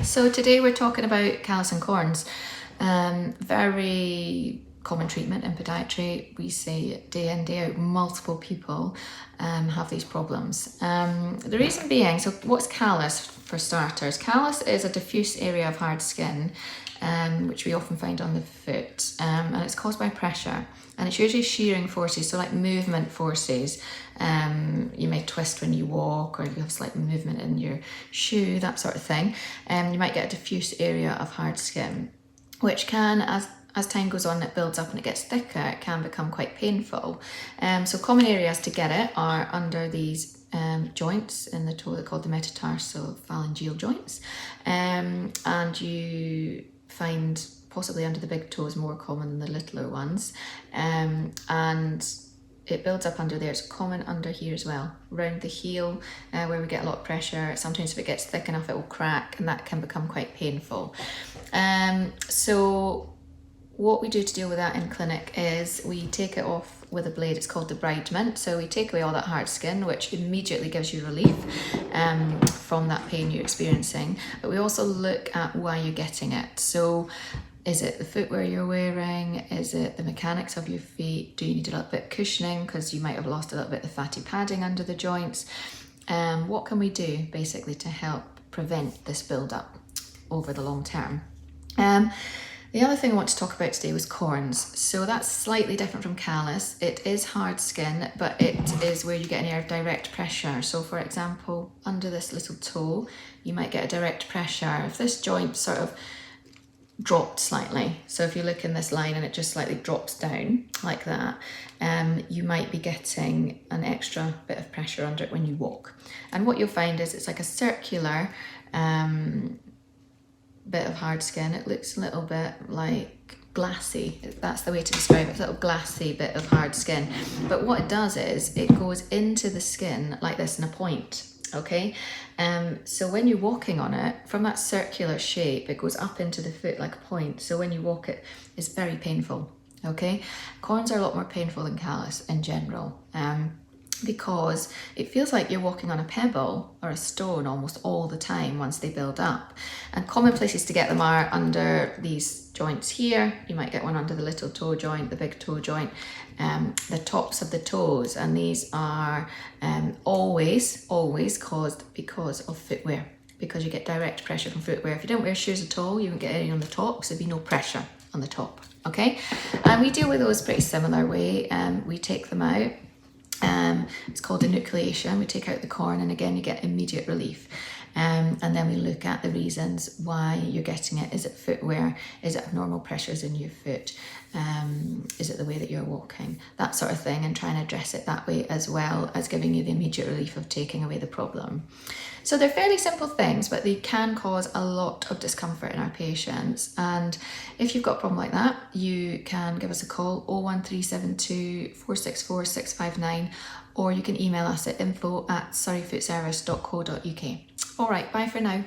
So today we're talking about callus and corns. Very common treatment in podiatry. We see it day in, day out, multiple people have these problems. The reason being, so what's callus for starters? Callus is a diffuse area of hard skin which we often find on the foot, and it's caused by pressure, and it's usually shearing forces, so like movement forces. You may twist when you walk, or you have slight movement in your shoe, that sort of thing. You might get a diffuse area of hard skin, which can, as time goes on, it builds up and it gets thicker, it can become quite painful. So common areas to get it are under these joints in the toe. They're called the metatarsal phalangeal joints, and you find possibly under the big toe is more common than the littler ones, and it builds up under there. It's common under here as well, around the heel, where we get a lot of pressure. Sometimes if it gets thick enough, it will crack, and that can become quite painful. So what we do to deal with that in clinic is we take it off with a blade. It's called debridement. So we take away all that hard skin, which immediately gives you relief from that pain you're experiencing. But we also look at why you're getting it. So is it the footwear you're wearing? Is it the mechanics of your feet? Do you need a little bit of cushioning because you might have lost a little bit of fatty padding under the joints? What can we do basically to help prevent this build-up over the long term? The other thing I want to talk about today was corns. So that's slightly different from callus. It is hard skin, but it is where you get an area of direct pressure. So for example, under this little toe, you might get a direct pressure. If this joint sort of dropped slightly, so if you look in this line and it just slightly drops down like that, you might be getting an extra bit of pressure under it when you walk. And what you'll find is it's like a circular bit of hard skin. It looks a little bit like glassy. That's the way to describe it. It's a little glassy bit of hard skin. But what it does is it goes into the skin like this in a point. Okay, so when you're walking on it, from that circular shape, it goes up into the foot like a point. So when you walk it, it's very painful. Okay, corns are a lot more painful than callus in general, because it feels like you're walking on a pebble or a stone almost all the time once they build up. And common places to get them are under these joints here. You might get one under the little toe joint, the big toe joint, the tops of the toes, and these are always caused because of footwear, because you get direct pressure from footwear. If you don't wear shoes at all, you won't get any on the top, so there'll be no pressure on the top. Okay, and we deal with those pretty similar way. We take them out. It's called enucleation. We take out the corn, and again you get immediate relief, and then we look at the reasons why you're getting it. Is it footwear? Is it abnormal pressures in your foot? Is it the way that you're walking? That sort of thing, and try and address it that way, as well as giving you the immediate relief of taking away the problem. So they're fairly simple things, but they can cause a lot of discomfort in our patients. And if you've got a problem like that, you can give us a call, 01372 464 659, or you can email us at info@surreyfootservice.co.uk. All right, bye for now.